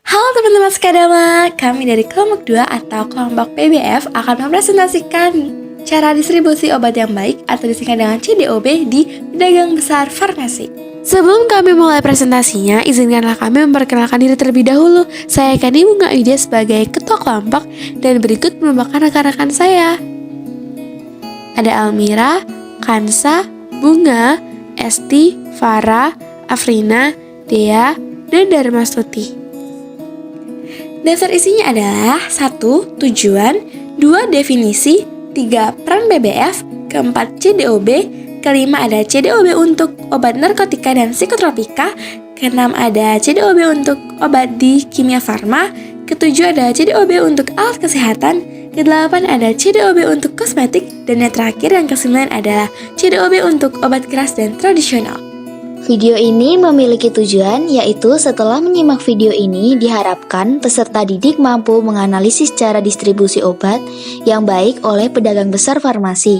Halo teman-teman sekadama, kami dari kelompok 2 atau kelompok PBF akan mempresentasikan cara distribusi obat yang baik atau disingkat dengan CDOB di pedagang besar farmasi. Sebelum kami mulai presentasinya, izinkanlah kami memperkenalkan diri terlebih dahulu. Saya Kani Bunga Widya sebagai ketua kelompok dan berikut merupakan rekan-rekan saya. Ada Almira, Kansa, Bunga, Esti, Farah, Afrina, Dea, dan Darmastuti. Dasar isinya adalah 1. Tujuan 2. Definisi 3. Peran BBF 4. CDOB kelima ada CDOB untuk obat narkotika dan psikotropika, keenam ada CDOB untuk obat di kimia farma, ketujuh ada CDOB untuk alat kesehatan, kedelapan ada CDOB untuk kosmetik, dan yang terakhir yang kesembilan adalah CDOB untuk obat keras dan tradisional. Video ini memiliki tujuan, yaitu setelah menyimak video ini diharapkan peserta didik mampu menganalisis cara distribusi obat yang baik oleh pedagang besar farmasi.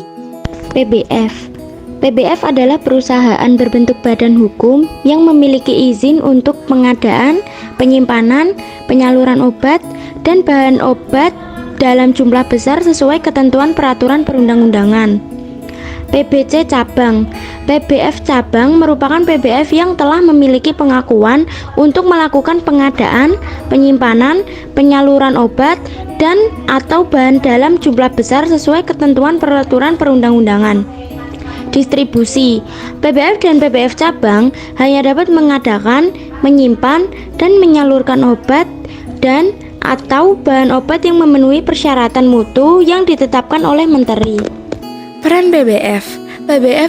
PBF adalah perusahaan berbentuk badan hukum yang memiliki izin untuk pengadaan, penyimpanan, penyaluran obat, dan bahan obat dalam jumlah besar sesuai ketentuan peraturan perundang-undangan. PBC Cabang. PBF Cabang merupakan PBF yang telah memiliki pengakuan untuk melakukan pengadaan, penyimpanan, penyaluran obat, dan atau bahan dalam jumlah besar sesuai ketentuan peraturan perundang-undangan. Distribusi. PBF dan PBF Cabang hanya dapat mengadakan, menyimpan, dan menyalurkan obat dan atau bahan obat yang memenuhi persyaratan mutu yang ditetapkan oleh Menteri. Peran BBF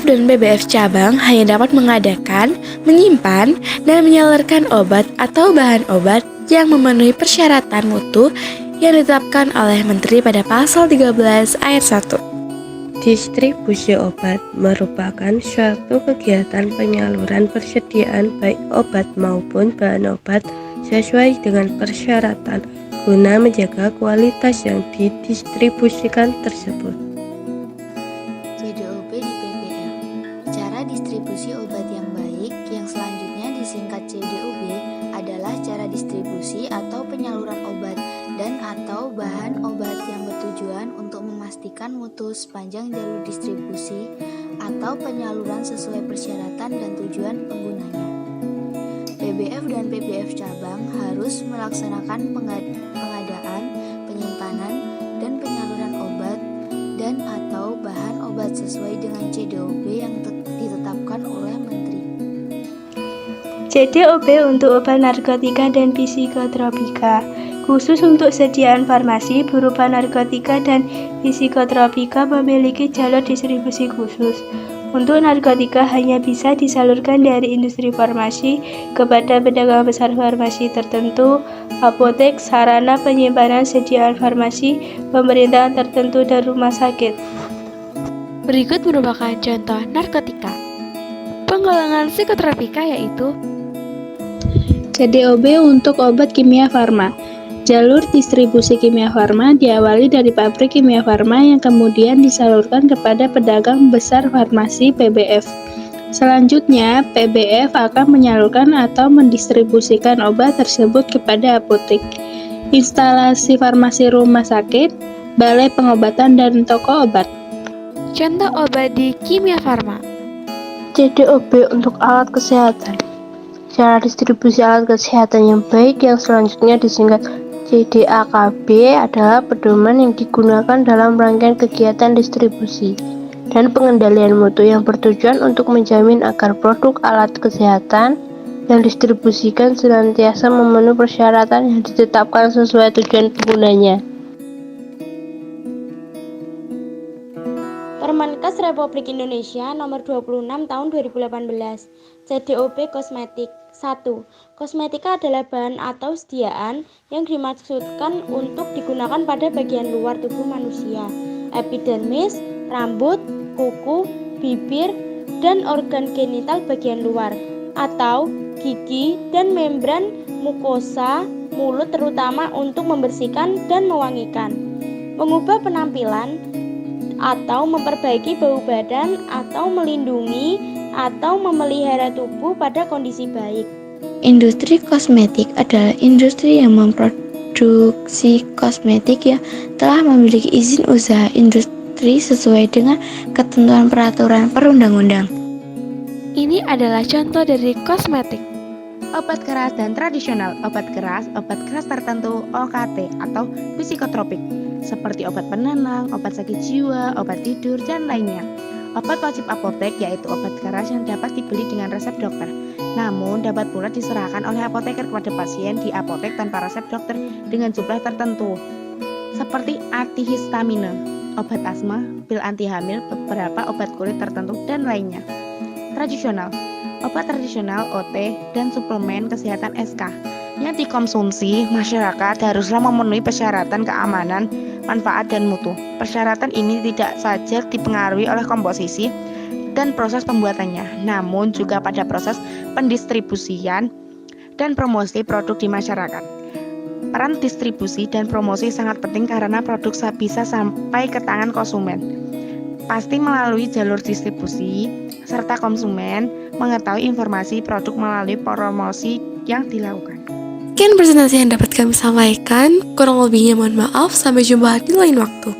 dan BBF cabang hanya dapat mengadakan, menyimpan, dan menyalurkan obat atau bahan obat yang memenuhi persyaratan mutu yang ditetapkan oleh Menteri pada pasal 13 ayat 1. Distribusi obat merupakan suatu kegiatan penyaluran persediaan baik obat maupun bahan obat sesuai dengan persyaratan guna menjaga kualitas yang didistribusikan tersebut. CDOB di PBF. Cara distribusi obat yang baik yang selanjutnya disingkat CDOB adalah cara distribusi atau penyaluran obat dan atau bahan obat yang bertujuan untuk memastikan mutu sepanjang jalur distribusi atau penyaluran sesuai persyaratan dan tujuan penggunanya. PBF dan PBF cabang harus melaksanakan pengadaan, penyimpanan, dan penyaluran obat dan atau bahan obat sesuai dengan CDOB yang ditetapkan oleh Menteri. CDOB untuk obat narkotika dan psikotropika, khusus untuk sediaan farmasi berupa narkotika dan psikotropika memiliki jalur distribusi khusus. Untuk narkotika hanya bisa disalurkan dari industri farmasi kepada pedagang besar farmasi tertentu, apotek, sarana penyimpanan sediaan farmasi, pemerintahan tertentu, dan rumah sakit. Berikut merupakan contoh narkotika. Penggolongan psikotropika yaitu CDOB untuk obat kimia farma. Jalur distribusi kimia farma diawali dari pabrik kimia farma yang kemudian disalurkan kepada pedagang besar farmasi PBF. Selanjutnya, PBF akan menyalurkan atau mendistribusikan obat tersebut kepada apotek, instalasi farmasi rumah sakit, balai pengobatan, dan toko obat. contoh obat di kimia farma. CDOB untuk alat kesehatan. Cara distribusi alat kesehatan yang baik yang selanjutnya disingkat CDAKB adalah pedoman yang digunakan dalam rangkaian kegiatan distribusi dan pengendalian mutu yang bertujuan untuk menjamin agar produk alat kesehatan yang distribusikan senantiasa memenuhi persyaratan yang ditetapkan sesuai tujuan penggunanya. Permenkes Republik Indonesia Nomor 26 Tahun 2018. CDOB Kosmetik. 1. Kosmetika adalah bahan atau sediaan yang dimaksudkan untuk digunakan pada bagian luar tubuh manusia, epidermis, rambut, kuku, bibir, dan organ genital bagian luar, atau gigi dan membran mukosa mulut terutama untuk membersihkan dan mewangikan, mengubah penampilan, atau memperbaiki bau badan, atau melindungi atau memelihara tubuh pada kondisi baik. Industri kosmetik adalah industri yang memproduksi kosmetik yang telah memiliki izin usaha industri sesuai dengan ketentuan peraturan perundang-undang. Ini adalah contoh dari kosmetik. Obat keras dan tradisional. Obat keras tertentu OKT atau psikotropik, seperti obat penenang, obat sakit jiwa, obat tidur, dan lainnya. Obat wajib apotek yaitu obat keras yang dapat dibeli dengan resep dokter, namun dapat pula diserahkan oleh apoteker kepada pasien di apotek tanpa resep dokter dengan jumlah tertentu, seperti antihistamine, obat asma, pil anti hamil, beberapa obat kulit tertentu, dan lainnya. Tradisional. Obat tradisional OT dan suplemen kesehatan SK yang dikonsumsi masyarakat haruslah memenuhi persyaratan keamanan, manfaat, dan mutu. Persyaratan ini tidak saja dipengaruhi oleh komposisi dan proses pembuatannya, namun juga pada proses pendistribusian dan promosi produk di masyarakat. Peran distribusi dan promosi sangat penting karena produk bisa sampai ke tangan konsumen pasti melalui jalur distribusi, serta konsumen mengetahui informasi produk melalui promosi yang dilakukan. Sekian presentasi yang dapat kami sampaikan, kurang lebihnya mohon maaf, sampai jumpa di lain waktu.